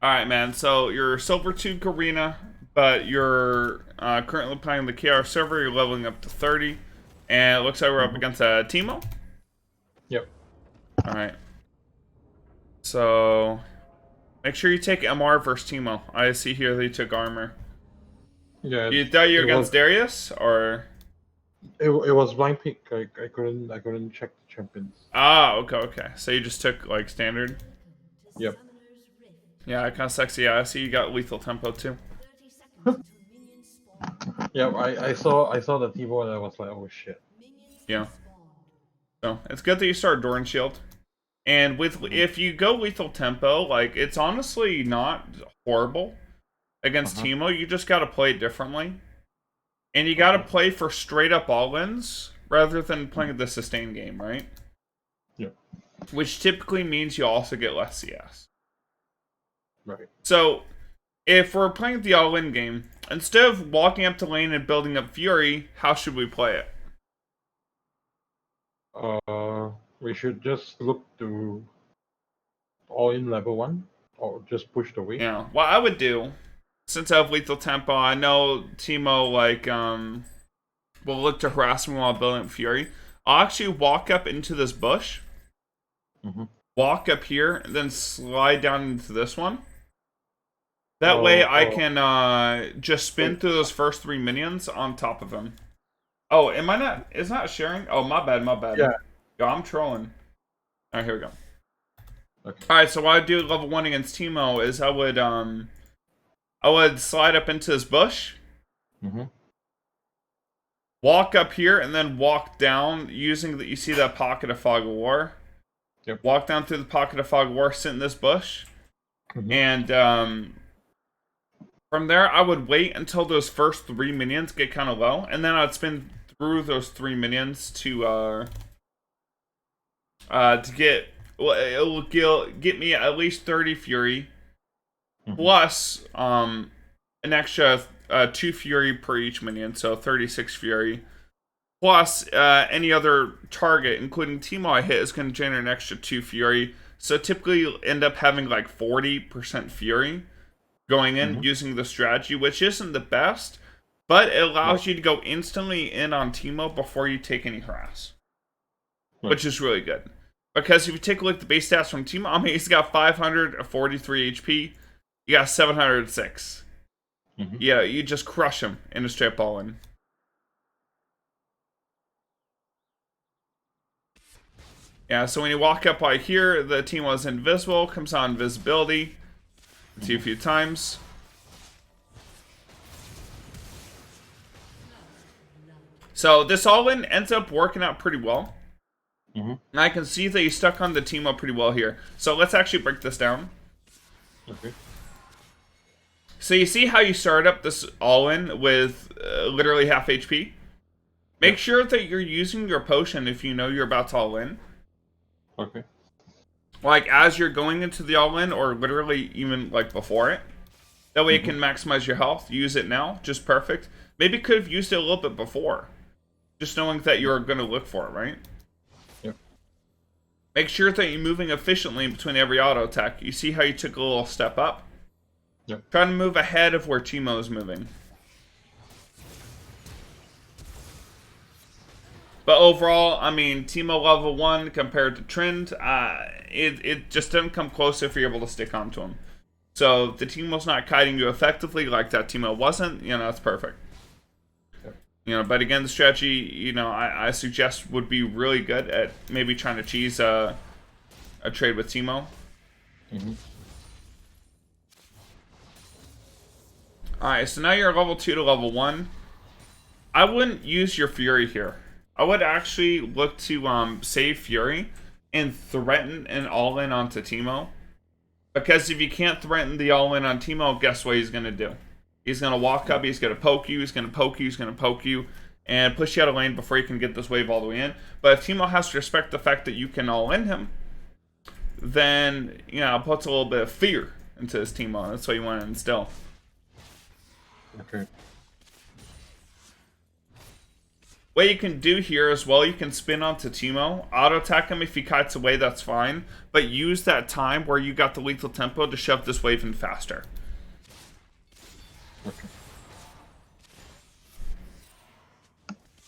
Alright, man. So you're Silver 2 Arena, but you're currently playing the KR server. You're leveling up to 30. And it looks like we're up Hmm. against a TEEMO. Yep. Alright. So make sure you take MR versus TEEMO. I see here they took armor. Yeah. You thought you were It was against Darius? Or. it was blind pick. I couldn't check the champions. Ah, okay, okay. So you just took, like, standard? Yep. Yeah, kind of sexy. Yeah, I see you got lethal tempo too. Yep. I saw the TEEMO and I was like, oh shit. Yeah. So it's good that you start Doran Shield. And with Hmm. if you go lethal tempo, like it's honestly not horrible against Uh-huh. Teemo. You just got to play it differently, and you got to Okay. play for straight up all-ins rather than playing the sustain game, right? Yep. Which typically means you also get less CS. Right. So if we're playing the all-in game, instead of walking up to lane and building up Fury, how should we play it? We should just look to all in level 1 or just push the way. You know, what I would do, since I have lethal tempo, I know Teemo will look to harass me while building Fury. I'll actually walk up into this bush, Mm-hmm. walk up here, and then slide down into this one. That way Oh, I can just spin wait. through those first three minions on top of him. Oh, am I not? It's not sharing? Oh, my bad, my bad. Yeah. Yo, I'm trolling. Alright, here we go. Okay. Alright, so what I do at level 1 against Teemo is I would slide up into this bush, Mm-hmm. walk up here, and then walk down using that. You see that pocket of fog of war? Yep. Walk down through the pocket of fog of war, sit in this bush, Mm-hmm. and from there I would wait until those first three minions get kind of low, and then I'd spin through those three minions to get, well, it will get me at least 30 fury Mm-hmm. plus an extra 2 fury per each minion, so 36 fury. Plus, any other target, including Teemo I hit, is going to generate an extra 2 Fury. So typically, you'll end up having like 40% Fury going in Mm-hmm. using the strategy, which isn't the best, but it Right. allows you to go instantly in on Teemo before you take any harass, Right. which is really good. Because if you take a look at the base stats from Teemo, I mean, he's got 543 HP, you got 706. Mm-hmm. Yeah, you just crush him in a straight ball in. Yeah, so when you walk up right here, the team was invisible, comes on invisibility. See a few times. So this all-in ends up working out pretty well. Mm-hmm. And I can see that you stuck on the team up pretty well here. So let's actually break this down. Okay. So you see how you start up this all-in with literally half HP? Make Yep. sure that you're using your potion if you know you're about to all-in. Okay. Like as you're going into the all-in, or literally even like before it. That way you Mm-hmm. can maximize your health. Use it now. Just perfect. Maybe could have used it a little bit before. Just knowing that you're going to look for it, right? Yep. Make sure that you're moving efficiently in between every auto attack. You see how you took a little step up? Yep. Try to move ahead of where Teemo is moving. But overall, I mean, Teemo level 1 compared to Trend, it just didn't come close if you're able to stick onto him. So the Teemo's not kiting you effectively like that Teemo wasn't, that's perfect. But again, the strategy, I suggest would be really good at maybe trying to cheese a trade with Teemo. Mm-hmm. Alright, so now you're level 2 to level 1. I wouldn't use your Fury here. I would actually look to save Fury and threaten an all-in onto Teemo. Because if you can't threaten the all-in on Teemo, guess what he's going to do? He's going to walk up, he's going to poke you, he's going to poke you, he's going to poke you, and push you out of lane before you can get this wave all the way in. But if Teemo has to respect the fact that you can all-in him, then, it puts a little bit of fear into his Teemo. That's what you want to instill. Okay. what you can do here as well, you can spin onto TEEMO, auto attack him. If he kites away, that's fine, but use that time where you got the lethal tempo to shove this wave in faster. Okay.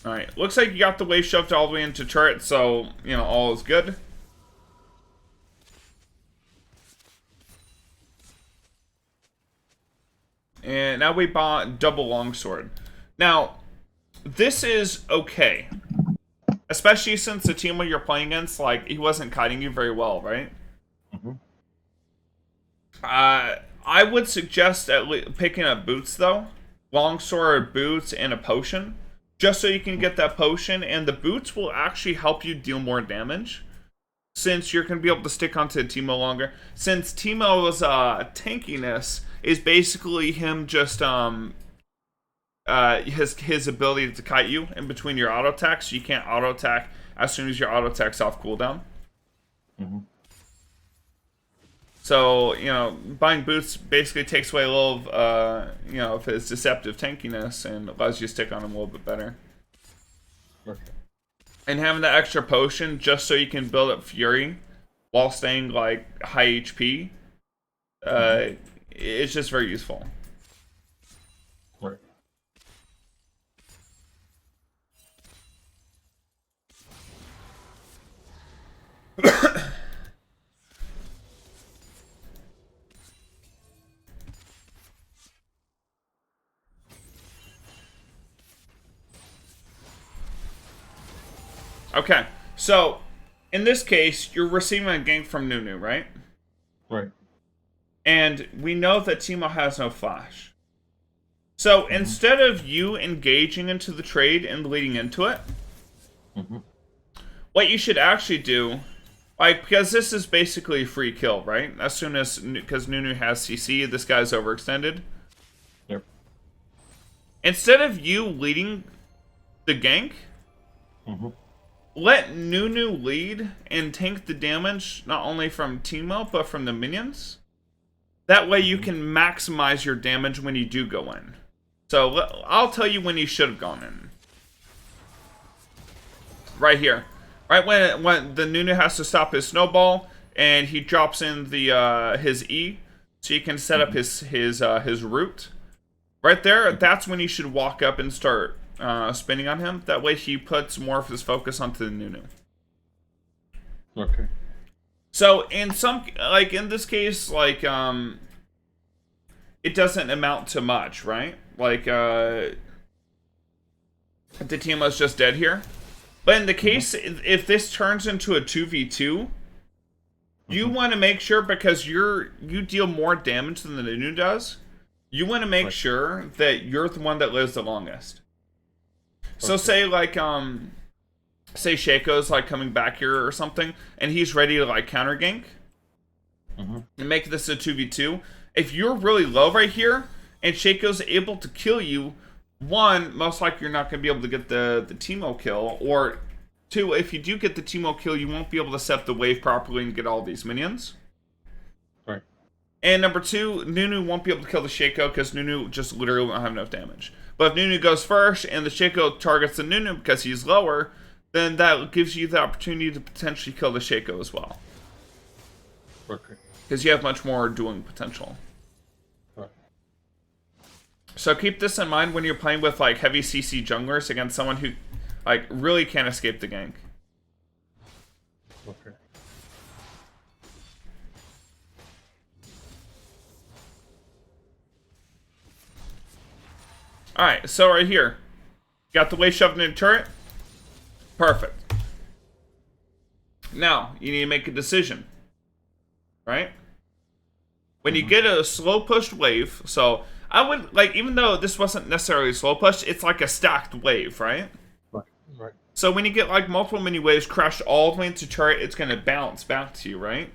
Alright, looks like you got the wave shoved all the way into turret, so, you know, all is good. And now we bought double longsword. Now, this is okay. Especially since the team you're playing against, like, he wasn't kiting you very well, right? Mm-hmm. I would suggest picking up boots, though. Longsword, boots, and a potion. Just so you can get that potion, and the boots will actually help you deal more damage. Since you're going to be able to stick onto TEEMO longer. Since TEEMO's tankiness is basically him just his ability to kite you in between your auto attacks, so you can't auto attack as soon as your auto attack's off cooldown. Mm-hmm. So, you know, buying boots basically takes away a little of, you know, of his deceptive tankiness and allows you to stick on him a little bit better. Okay. And having the extra potion just so you can build up Fury while staying, like, high HP, it's just very useful. Right. Okay, so in this case, you're receiving a gank from Nunu, right? Right. And we know that TEEMO has no flash. So instead of you engaging into the trade and leading into it, what you should actually do, like, because this is basically a free kill, right? As soon as, because Nunu has CC, this guy's overextended. Yep. Instead of you leading the gank, let Nunu lead and tank the damage, not only from TEEMO, but from the minions. That way you can maximize your damage when you do go in. So, I'll tell you when you should have gone in. Right here. Right when the Nunu has to stop his snowball, and he drops in the his E, so you can set up his route. Right there, that's when you should walk up and start spinning on him. That way he puts more of his focus onto the Nunu. Okay. So in some, like in this case, like it doesn't amount to much, right? Like the TEEMO's just dead here. But in the case, if this turns into a 2v2, you want to make sure, because you deal more damage than the Nunu does, you want to make sure that you're the one that lives the longest. So say like say Shaco's like coming back here or something, and he's ready to like counter gank and make this a 2v2. If you're really low right here and Shaco's able to kill you, one, most likely you're not going to be able to get the TEEMO kill, or two, if you do get the TEEMO kill, you won't be able to set the wave properly and get all these minions. Right. And number two, Nunu won't be able to kill the Shaco because Nunu just literally won't have enough damage. But if Nunu goes first and the Shaco targets the Nunu because he's lower, then that gives you the opportunity to potentially kill the Shaco as well. Okay. Because you have much more dueling potential. Right. So keep this in mind when you're playing with like heavy CC junglers against someone who like really can't escape the gank. Okay. Alright, so right here. Got the wave shoved in the turret. Perfect. Now, you need to make a decision. Right? When you get a slow pushed wave, so I would like, even though this wasn't necessarily slow pushed, it's like a stacked wave, right? Right. So when you get like multiple mini waves crashed all the way into turret, it's going to bounce back to you, right?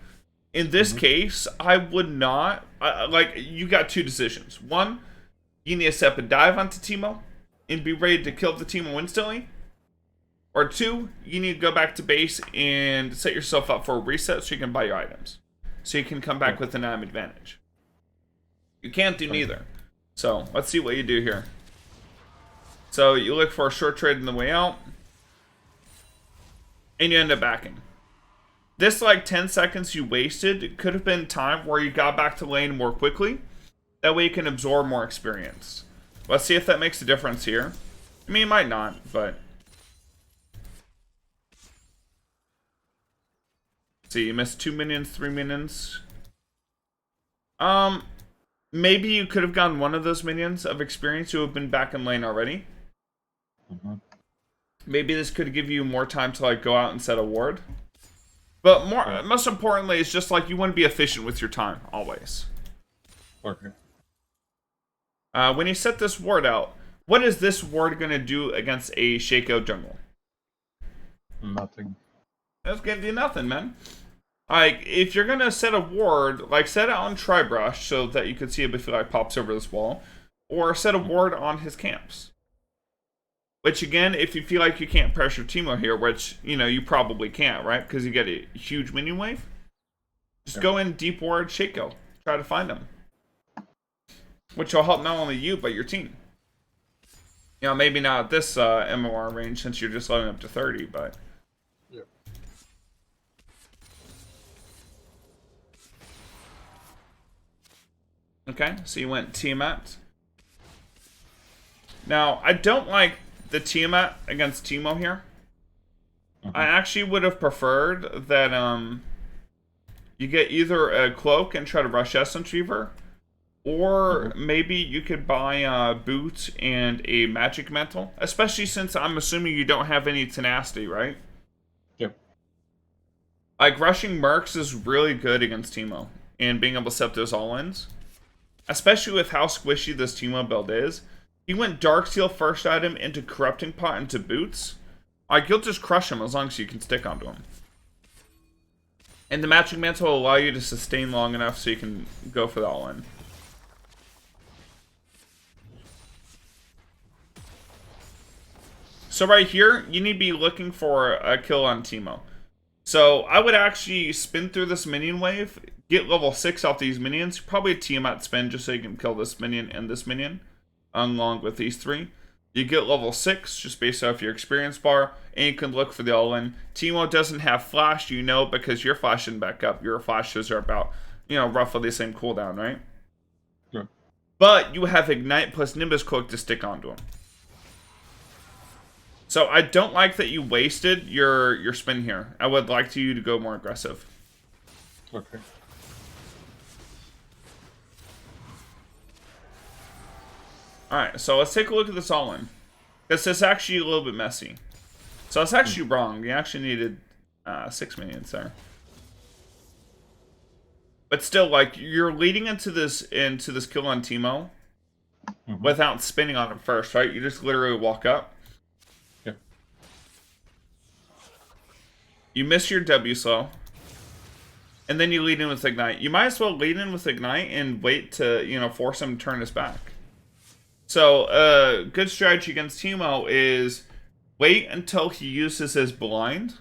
In this case, I would not, like, you got two decisions. One, you need to set up a dive onto TEEMO and be ready to kill the TEEMO instantly. Or two, you need to go back to base and set yourself up for a reset so you can buy your items. So you can come back with an item advantage. You can't do neither. So let's see what you do here. So you look for a short trade on the way out. and you end up backing. This like 10 seconds you wasted could have been time where you got back to lane more quickly. That way you can absorb more experience. Let's see if that makes a difference here. I mean, it might not, but... See, you missed 2 minions, 3 minions. Maybe you could have gotten one of those minions of experience who have been back in lane already. Maybe this could give you more time to like go out and set a ward. But most importantly, it's just like you want to be efficient with your time, always. Okay. When you set this ward out, what is this ward going to do against a Shaco jungle? Nothing. That's going to do nothing, man. Like, if you're going to set a ward, like, set it on Trybrush so that you can see it if it, like, pops over this wall. Or set a ward on his camps. Which, again, if you feel like you can't pressure TEEMO here, which, you know, you probably can't, right? Because you get a huge minion wave. Just go in deep ward Shaco. Try to find him. Which will help not only you, but your team. You know, maybe not at this MOR range since you're just leveling up to 30, but... Okay, so you went Tiamat. Now, I don't like the Tiamat against TEEMO here. I actually would have preferred that you get either a cloak and try to rush Essence Reaver, or maybe you could buy a boot and a magic mantle, especially since I'm assuming you don't have any tenacity, right? Yep. Like, rushing Mercs is really good against TEEMO, and being able to set those all-ins. Especially with how squishy this TEEMO build is. He went Darksteel first item into Corrupting Pot into boots. Like, you'll just crush him as long as you can stick onto him. And the Magic Mantle will allow you to sustain long enough so you can go for the all-in. So right here, you need to be looking for a kill on TEEMO. So I would actually spin through this minion wave, get level 6 off these minions, probably a Tiamat spin just so you can kill this minion and this minion, along with these 3. You get level 6 just based off your experience bar, and you can look for the all-in. TEEMO doesn't have flash, you know, because you're flashing back up. Your flashes are about, you know, roughly the same cooldown, right? Yeah. But you have Ignite plus Nimbus Cloak to stick onto him. So I don't like that you wasted your spin here. I would like you to go more aggressive. Okay. Alright, so let's take a look at this all-in. Because it's actually a little bit messy. So it's actually wrong. You actually needed 6 minions there. But still, like, you're leading into this kill on TEEMO without spinning on him first, right? You just literally walk up. You miss your W slow. And then you lead in with Ignite. You might as well lead in with Ignite and wait to, you know, force him to turn his back. So, a good strategy against TEEMO is wait until he uses his blind.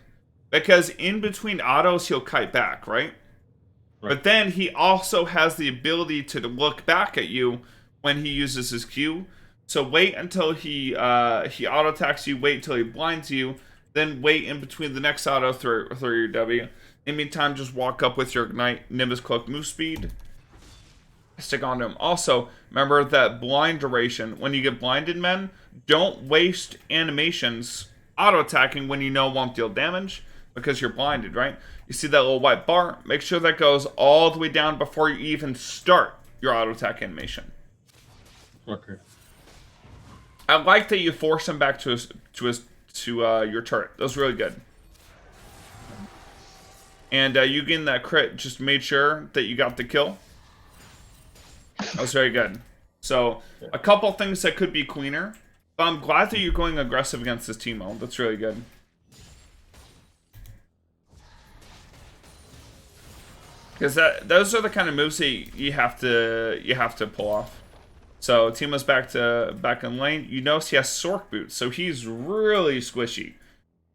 Because in between autos, he'll kite back, right? But then he also has the ability to look back at you when he uses his Q. So wait until he auto attacks you, wait until he blinds you. Then wait in between the next auto through your W. In the meantime, just walk up with your Ignite, Nimbus Cloak move speed. Stick onto him. Also, remember that blind duration. When you get blinded, men, don't waste animations auto-attacking when you know won't deal damage. Because you're blinded, right? You see that little white bar? Make sure that goes all the way down before you even start your auto-attack animation. Okay. I like that you force him back to your turret. That was really good. And you getting that crit just made sure that you got the kill. That was very good. So, a couple things that could be cleaner. But I'm glad that you're going aggressive against this TEEMO. That's really good. Because those are the kind of moves that you have to pull off. So TEEMO's back in lane. You notice he has Sork boots, so he's really squishy.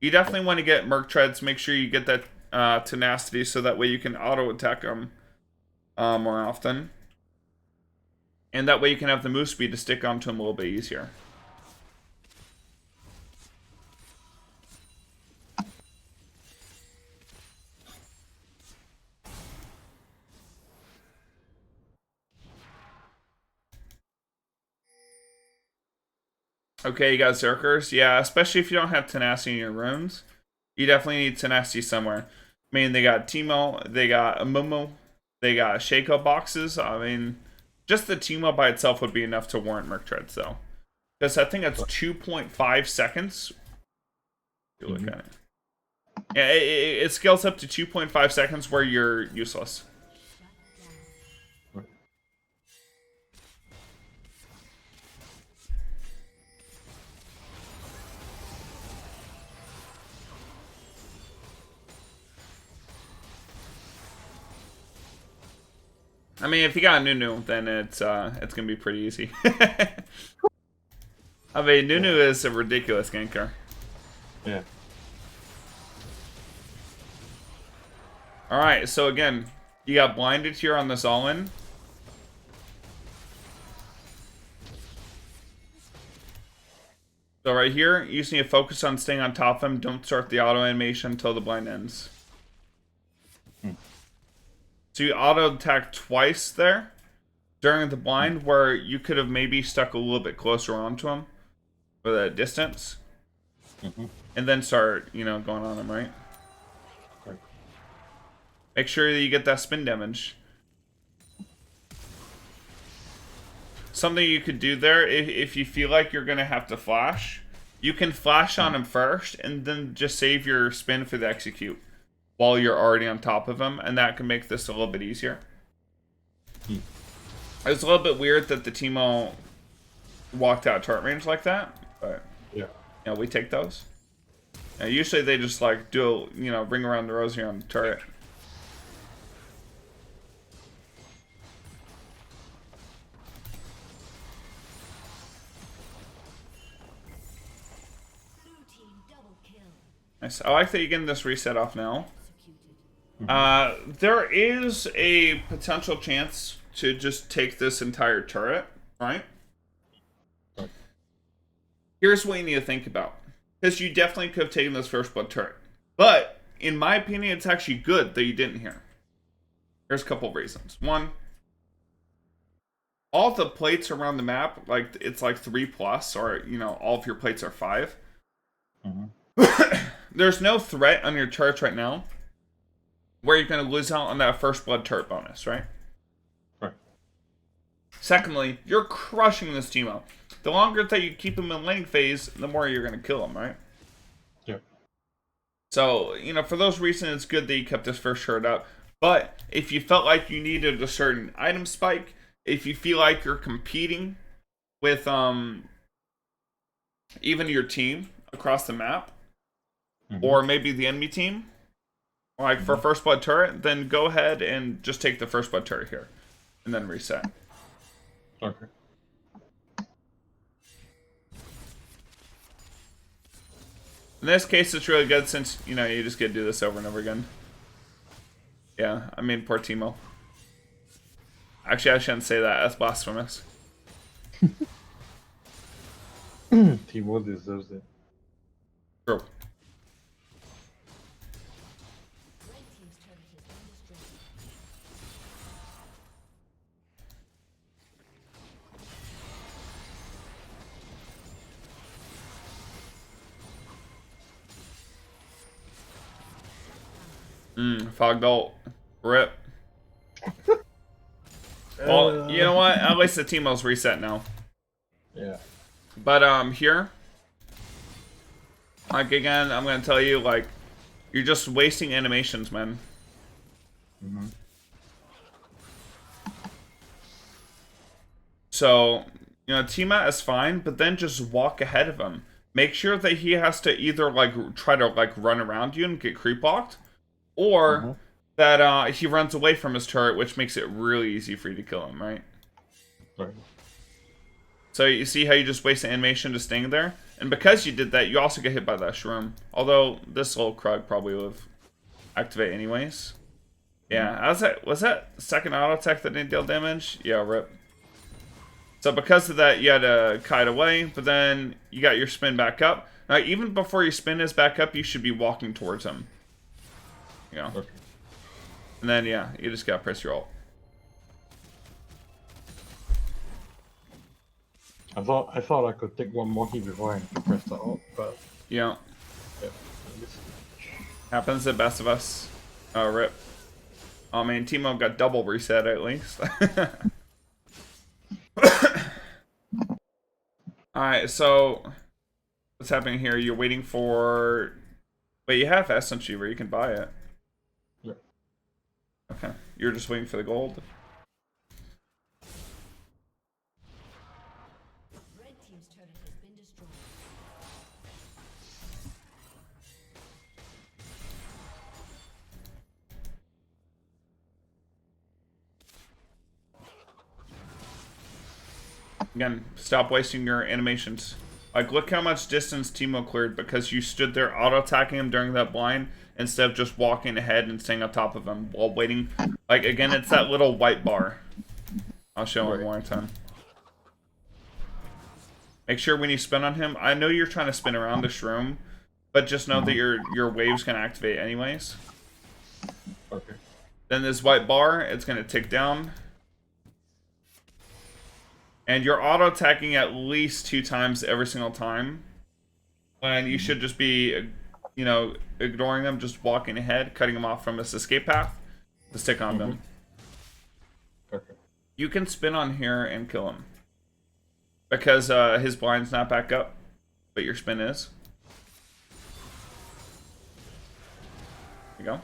You definitely want to get Merc Treads. Make sure you get that tenacity, so that way you can auto attack him more often, and that way you can have the move speed to stick onto him a little bit easier. Okay, you got Zerkers. Yeah, especially if you don't have Tenacity in your runes. You definitely need Tenacity somewhere. I mean, they got TEEMO, they got Amumu, they got Shaco boxes. I mean, just the TEEMO by itself would be enough to warrant Merc Treads, though. Because I think that's 2.5 seconds. You look at it. Yeah, it scales up to 2.5 seconds where you're useless. I mean, if you got Nunu, then it's gonna be pretty easy. I mean, Nunu is a ridiculous ganker. Yeah. Alright, so again, you got blinded here on this all-in. So right here, you just need to focus on staying on top of him. Don't start the auto animation until the blind ends. So you auto attack twice there during the blind, where you could have maybe stuck a little bit closer onto him for the distance. And then start, going on him, right? Make sure that you get that spin damage. Something you could do there, if you feel like you're going to have to flash, you can flash on him first and then just save your spin for the execute while you're already on top of him, and that can make this a little bit easier. It's a little bit weird that the TEEMO walked out turret range like that, but we take those. Usually they just like do ring around the rosy on the turret. Nice. I like that you're getting this reset off now. There is a potential chance to just take this entire turret, right? Here's what you need to think about. Because you definitely could have taken this first blood turret. But, in my opinion, it's actually good that you didn't here. There's a couple of reasons. One, all the plates around the map, it's like 3+, or, all of your plates are 5. There's no threat on your turrets right now where you're going to lose out on that first blood turret bonus, right? Secondly, you're crushing this TEEMO. The longer that you keep him in lane phase, the more you're going to kill him, right? Yeah. So, for those reasons, it's good that you kept this first turret up. But if you felt like you needed a certain item spike, if you feel like you're competing with even your team across the map, or maybe the enemy team, like for first blood turret, then go ahead and just take the first blood turret here, and then reset. Okay. In this case, it's really good since, you just get to do this over and over again. Yeah, I mean, poor TEEMO. Actually, I shouldn't say that. That's blasphemous. TEEMO deserves it. True. Fog Bolt. Rip. Well, you know what? At least the TEEMO's reset now. Yeah. But, here, again, I'm gonna tell you, you're just wasting animations, man. So, TEEMO is fine, but then just walk ahead of him. Make sure that he has to either, try to, run around you and get creep walked, or that he runs away from his turret, which makes it really easy for you to kill him, right? Right. So you see how you just waste an animation to staying there? And because you did that, you also get hit by that shroom. Although this little Krug probably would have activated anyways. Yeah, was that second auto attack that didn't deal damage? Yeah, rip. So because of that, you had to kite away, but then you got your spin back up. Now, even before your spin is back up, you should be walking towards him. Okay. And then, yeah, you just gotta press your ult. I thought I could take one more hit before I press the alt, but Yeah. yeah. Happens to the best of us. Oh, rip. Oh, man, TEEMO got double reset at least. Alright, so what's happening here? You're waiting for... Wait, you have Essence where you can buy it. Yeah. Okay. You're just waiting for the gold. Red team's turret has been destroyed. Again, stop wasting your animations. Like, look how much distance TEEMO cleared because you stood there auto-attacking him during that blind instead of just walking ahead and staying on top of him while waiting. Like, again, it's that little white bar. I'll show him one more time. Make sure when you spin on him, I know you're trying to spin around the shroom, but just know that your waves can activate anyways. Okay. Then this white bar, it's going to tick down. And you're auto-attacking at least 2 times every single time. And you should just be, you know, ignoring them, just walking ahead, cutting them off from this escape path to stick on them. Okay. You can spin on here and kill him. Because his blind's not back up, but your spin is. There you go.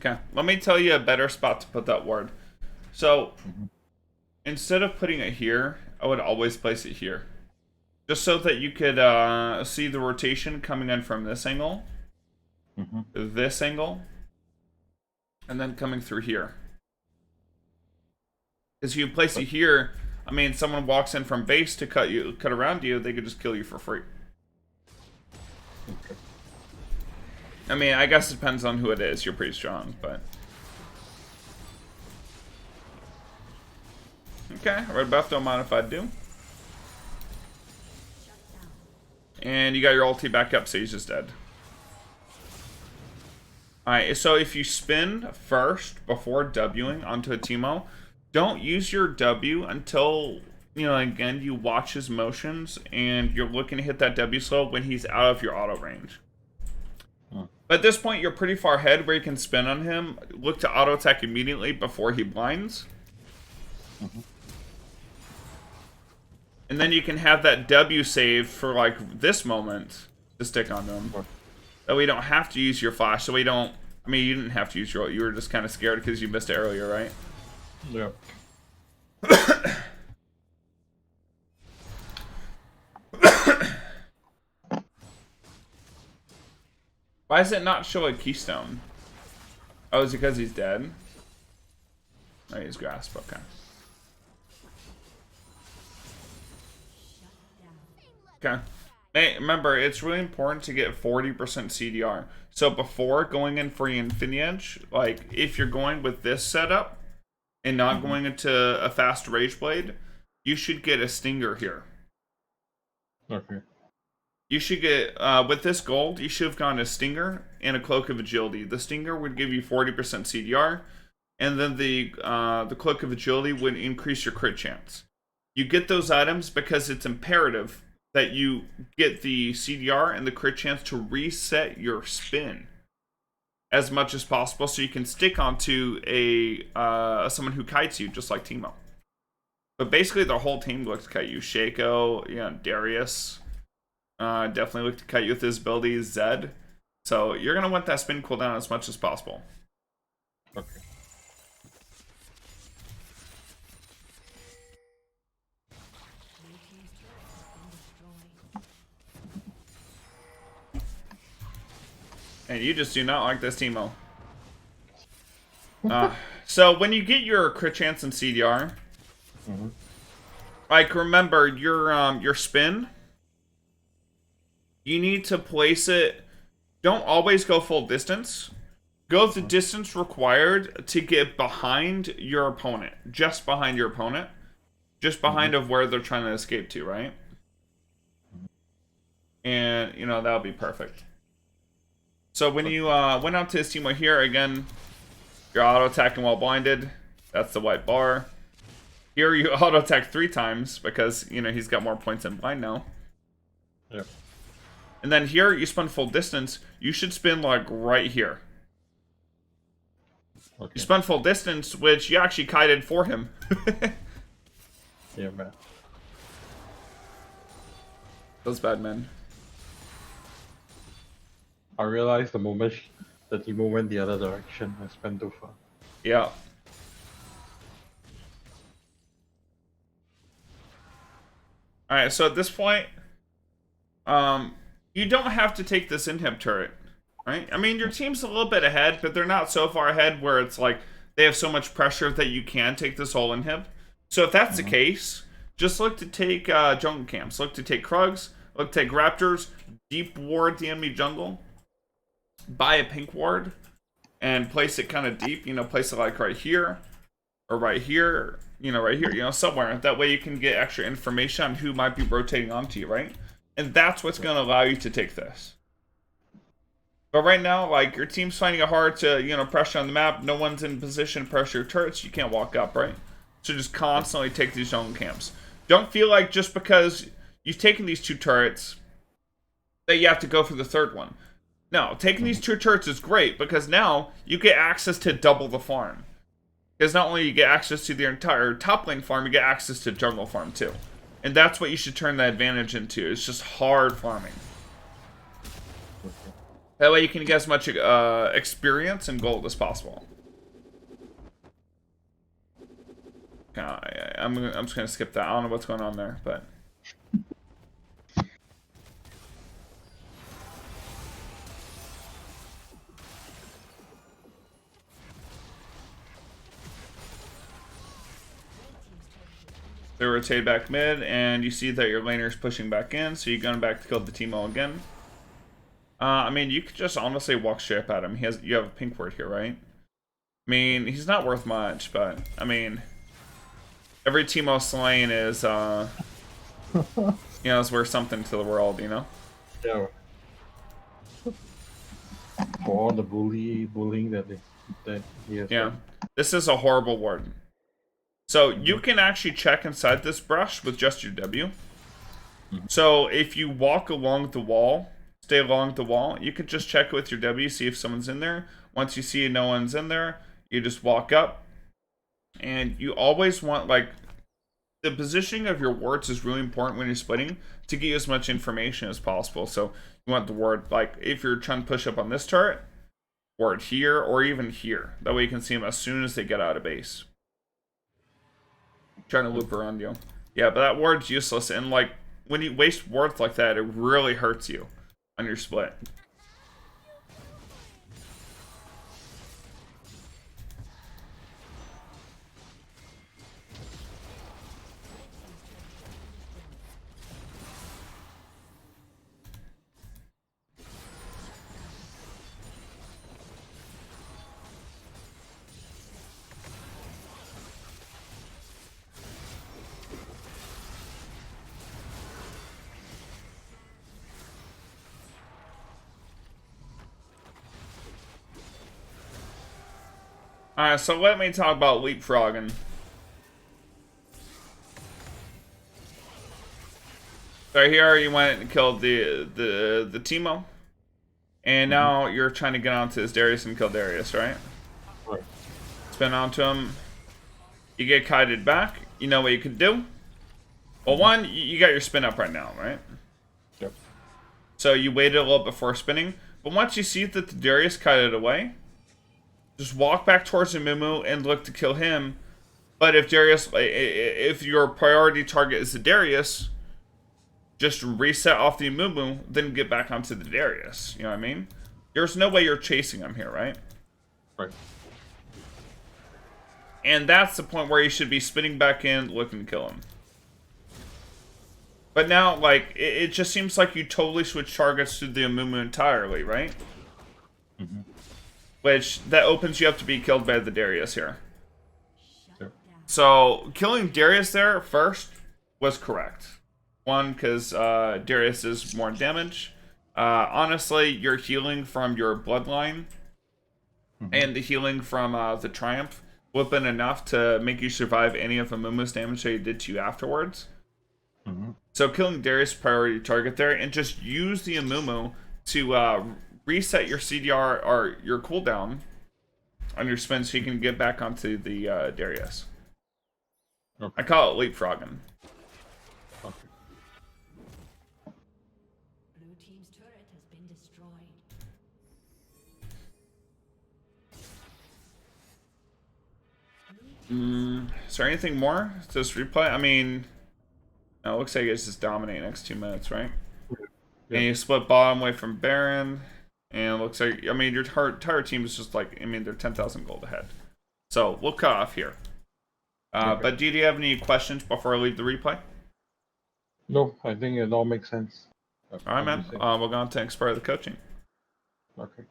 Okay, let me tell you a better spot to put that ward. So, instead of putting it here, I would always place it here. Just so that you could see the rotation coming in from this angle, this angle, and then coming through here. Because if you place it here, I mean, someone walks in from base to cut around you, they could just kill you for free. Okay. I mean, I guess it depends on who it is. You're pretty strong, but... Okay, red buff, don't mind if I do. And you got your ulti back up, so he's just dead. Alright, so if you spin first before Wing onto a TEEMO, don't use your W until, you know, again, you watch his motions and you're looking to hit that W slow when he's out of your auto range. But at this point, you're pretty far ahead where you can spin on him. Look to auto attack immediately before he blinds. And then you can have that W save for, like, this moment to stick on them. That we don't have to use your flash, so we don't... I mean, you didn't have to use your... You were just kind of scared because you missed it earlier, right? Yeah. Why does it not show a keystone? Oh, is it because he's dead? Oh, he's grasp, okay. Okay. Hey, remember, it's really important to get 40% CDR. So before going in for Infinity Edge, like, if you're going with this setup and not going into a fast Rage Blade, you should get a Stinger here. Okay. You should get, with this gold, you should have gone a Stinger and a Cloak of Agility. The Stinger would give you 40% CDR, and then the Cloak of Agility would increase your crit chance. You get those items because it's imperative that you get the CDR and the crit chance to reset your spin as much as possible so you can stick onto someone who kites you, just like TEEMO. But basically, the whole team looks to kite you. Shaco, you know, Darius... definitely look to cut you with his ability, Zed. So you're going to want that spin cooldown as much as possible. Okay. And you just do not like this TEEMO. So when you get your crit chance and CDR, like, remember your spin, you need to place it. Don't always go full distance. Go the distance required to get behind your opponent, just behind your opponent, just behind of where they're trying to escape to, right? And, you know, that'll be perfect. So when you went out to his TEEMO here, again, you're auto-attacking while blinded. That's the white bar. Here you auto-attack 3 times because, you know, he's got more points than blind now. Yep. And then here, you spin full distance. You should spin, like, right here. Okay. You spun full distance, which you actually kited for him. Yeah, man. Those bad men. I realized the moment the TEEMO went the other direction, I spent too far. Yeah. Alright, so at this point, you don't have to take this inhib turret, right? I mean, your team's a little bit ahead, but they're not so far ahead where it's like they have so much pressure that you can take this whole inhib. So if that's the case, just look to take jungle camps. Look to take Krugs, look to take Raptors, deep ward the enemy jungle, buy a pink ward, and place it kind of deep, you know, place it like right here, or right here, you know, right here, you know, somewhere. That way you can get extra information on who might be rotating onto you, right? And that's what's going to allow you to take this. But right now, like, your team's finding it hard to, you know, pressure on the map. No one's in position to pressure your turrets. You can't walk up, right? So just constantly take these jungle camps. Don't feel like just because you've taken these 2 turrets that you have to go for the 3rd one. No, taking these 2 turrets is great because now you get access to double the farm. Because not only you get access to the entire top lane farm, you get access to jungle farm too. And that's what you should turn that advantage into. It's just hard farming. That way you can get as much experience and gold as possible. I'm just going to skip that. I don't know what's going on there, but... They rotate back mid, and you see that your laner's pushing back in, so you're going back to kill the TEEMO again. I mean, you could just honestly walk straight up at him. You have a pink word here, right? I mean, he's not worth much, but, I mean, every TEEMO slain is, you know, is worth something to the world, you know? Yeah. For all the bullying that he has done. This is a horrible ward. So you can actually check inside this brush with just your W. So if you walk along the wall, stay along the wall, you can just check with your W, see if someone's in there. Once you see no one's in there, you just walk up. And you always want, like, the positioning of your wards is really important when you're splitting to get you as much information as possible. So you want the ward, like, if you're trying to push up on this turret, ward here or even here. That way you can see them as soon as they get out of base. Trying to loop around you. Yeah, but that ward's useless, and like when you waste wards like that, it really hurts you on your split. Alright, so let me talk about leapfrogging. So here you went and killed the TEEMO. And now you're trying to get onto this Darius and kill Darius, right? Right. Spin onto him. You get kited back. You know what you can do? Well, one, you got your spin up right now, right? Yep. So you waited a little before spinning. But once you see that the Darius kited away, just walk back towards the Mumu and look to kill him. But if Darius, if your priority target is the Darius, just reset off the Mumu, then get back onto the Darius. You know what I mean? There's no way you're chasing him here, right? Right. And that's the point where you should be spinning back in, looking to kill him. But now, like, it just seems like you totally switch targets to the Mumu entirely, right? Mm-hmm. Which, that opens you up to be killed by the Darius here. Shut down. So killing Darius there first was correct. One, because Darius is more damage. Honestly, your healing from your bloodline and the healing from the Triumph would have been enough to make you survive any of Amumu's damage that he did to you afterwards. So killing Darius priority target there, and just use the Amumu to reset your CDR or your cooldown on your spin so you can get back onto the Darius. Okay. I call it leapfrogging. Okay. Blue team's turret has been destroyed. Is there anything more to this replay? I mean, no, it looks like it's just dominate next 2 minutes, right? Yeah. And you split bottom away from Baron. And it looks like, I mean, your entire team is just like, I mean, they're 10,000 gold ahead. So we'll cut off here. Okay. But do you have any questions before I leave the replay? No, I think it all makes sense. All right, man. We'll go on to the next part of the coaching. Okay.